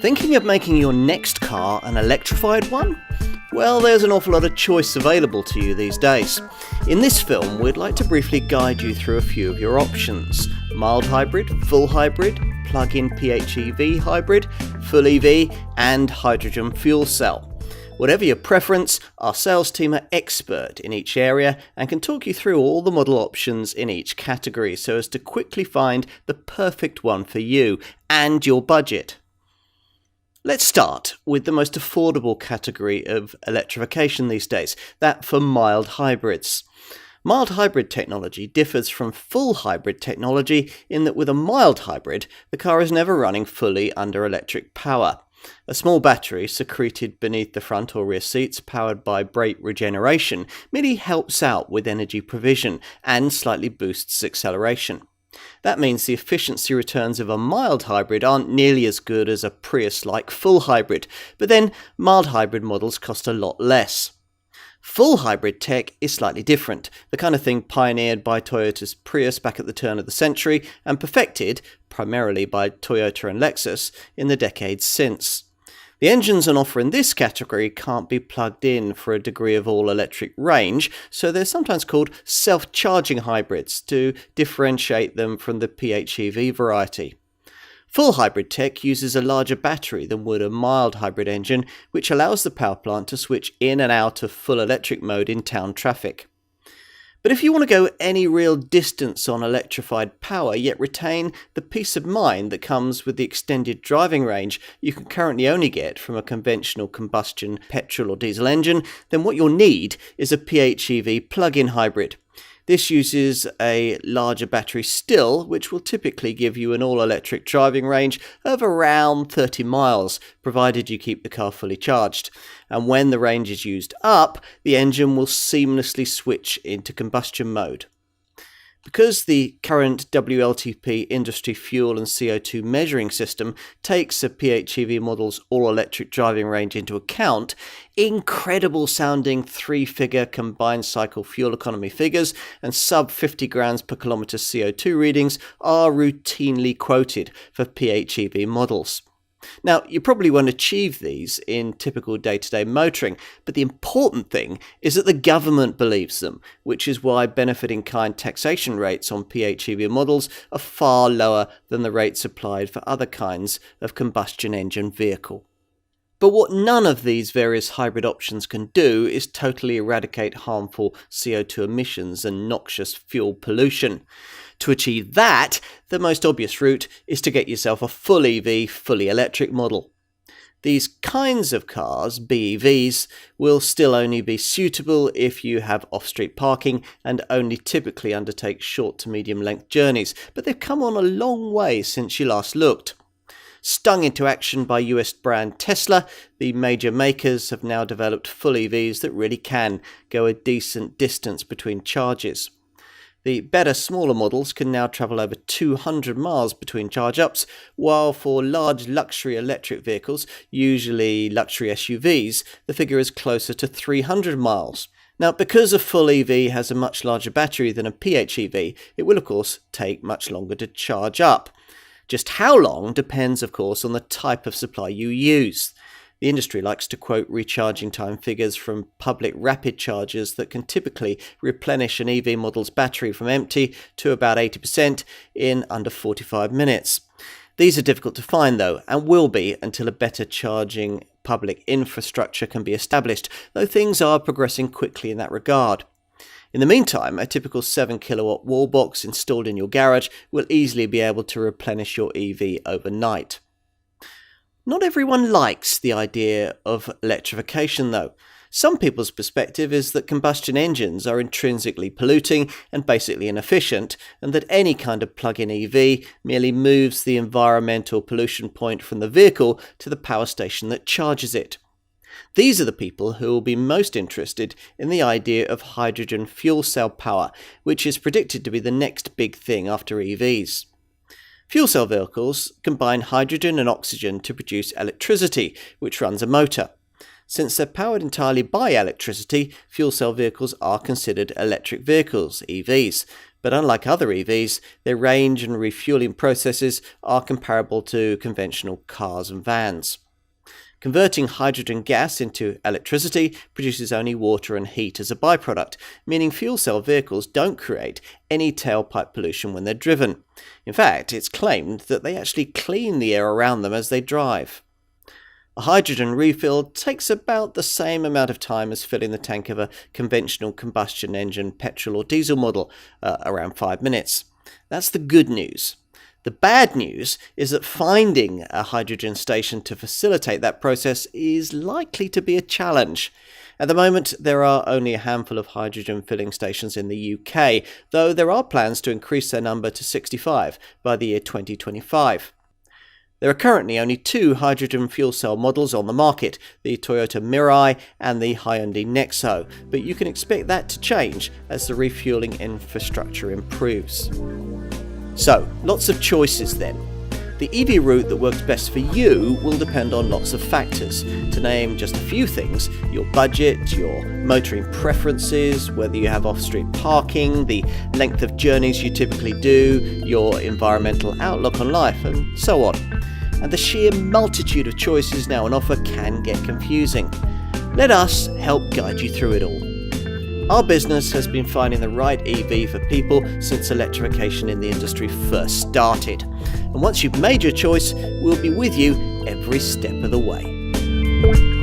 Thinking of making your next car an electrified one? Well, there's an awful lot of choice available to you these days. In this film, we'd like to briefly guide you through a few of your options: mild hybrid, full hybrid, plug-in PHEV hybrid, full EV, and hydrogen fuel cell. Whatever your preference, our sales team are expert in each area and can talk you through all the model options in each category so as to quickly find the perfect one for you and your budget. Let's start with the most affordable category of electrification these days, that for mild hybrids. Mild hybrid technology differs from full hybrid technology in that with a mild hybrid, the car is never running fully under electric power. A small battery secreted beneath the front or rear seats, powered by brake regeneration, merely helps out with energy provision and slightly boosts acceleration. That means the efficiency returns of a mild hybrid aren't nearly as good as a Prius-like full hybrid, but then mild hybrid models cost a lot less. Full hybrid tech is slightly different, the kind of thing pioneered by Toyota's Prius back at the turn of the century and perfected, primarily by Toyota and Lexus, in the decades since. The engines on offer in this category can't be plugged in for a degree of all-electric range, so they're sometimes called self-charging hybrids to differentiate them from the PHEV variety. Full hybrid tech uses a larger battery than would a mild hybrid engine, which allows the power plant to switch in and out of full electric mode in town traffic. But if you want to go any real distance on electrified power, yet retain the peace of mind that comes with the extended driving range you can currently only get from a conventional combustion petrol or diesel engine, then what you'll need is a PHEV plug-in hybrid. This uses a larger battery still, which will typically give you an all-electric driving range of around 30 miles, provided you keep the car fully charged. And when the range is used up, the engine will seamlessly switch into combustion mode. Because the current WLTP industry fuel and CO2 measuring system takes a PHEV model's all-electric driving range into account, incredible sounding 3-figure combined cycle fuel economy figures and sub 50 grams per kilometre CO2 readings are routinely quoted for PHEV models. Now, you probably won't achieve these in typical day-to-day motoring, but the important thing is that the government believes them, which is why benefit-in-kind taxation rates on PHEV models are far lower than the rates applied for other kinds of combustion engine vehicle. But what none of these various hybrid options can do is totally eradicate harmful CO2 emissions and noxious fuel pollution. To achieve that, the most obvious route is to get yourself a full EV, fully electric model. These kinds of cars, BEVs, will still only be suitable if you have off-street parking and only typically undertake short to medium length journeys, but they've come on a long way since you last looked. Stung into action by US brand Tesla, the major makers have now developed full EVs that really can go a decent distance between charges. The better, smaller models can now travel over 200 miles between charge-ups, while for large luxury electric vehicles, usually luxury SUVs, the figure is closer to 300 miles. Now, because a full EV has a much larger battery than a PHEV, it will of course take much longer to charge up. Just how long depends, of course, on the type of supply you use. The industry likes to quote recharging time figures from public rapid chargers that can typically replenish an EV model's battery from empty to about 80% in under 45 minutes. These are difficult to find though, and will be until a better charging public infrastructure can be established, though things are progressing quickly in that regard. In the meantime, a typical 7 kilowatt wall box installed in your garage will easily be able to replenish your EV overnight. Not everyone likes the idea of electrification though. Some people's perspective is that combustion engines are intrinsically polluting and basically inefficient, and that any kind of plug-in EV merely moves the environmental pollution point from the vehicle to the power station that charges it. These are the people who will be most interested in the idea of hydrogen fuel cell power, which is predicted to be the next big thing after EVs. Fuel cell vehicles combine hydrogen and oxygen to produce electricity, which runs a motor. Since they're powered entirely by electricity, fuel cell vehicles are considered electric vehicles, EVs. But unlike other EVs, their range and refueling processes are comparable to conventional cars and vans. Converting hydrogen gas into electricity produces only water and heat as a byproduct, meaning fuel cell vehicles don't create any tailpipe pollution when they're driven. In fact, it's claimed that they actually clean the air around them as they drive. A hydrogen refill takes about the same amount of time as filling the tank of a conventional combustion engine petrol or diesel model, around 5 minutes. That's the good news. The bad news is that finding a hydrogen station to facilitate that process is likely to be a challenge. At the moment, there are only a handful of hydrogen filling stations in the UK, though there are plans to increase their number to 65 by the year 2025. There are currently only 2 hydrogen fuel cell models on the market, the Toyota Mirai and the Hyundai Nexo, but you can expect that to change as the refueling infrastructure improves. So, lots of choices then. The EV route that works best for you will depend on lots of factors. To name just a few things, your budget, your motoring preferences, whether you have off-street parking, the length of journeys you typically do, your environmental outlook on life, and so on. And the sheer multitude of choices now on offer can get confusing. Let us help guide you through it all. Our business has been finding the right EV for people since electrification in the industry first started. And once you've made your choice, we'll be with you every step of the way.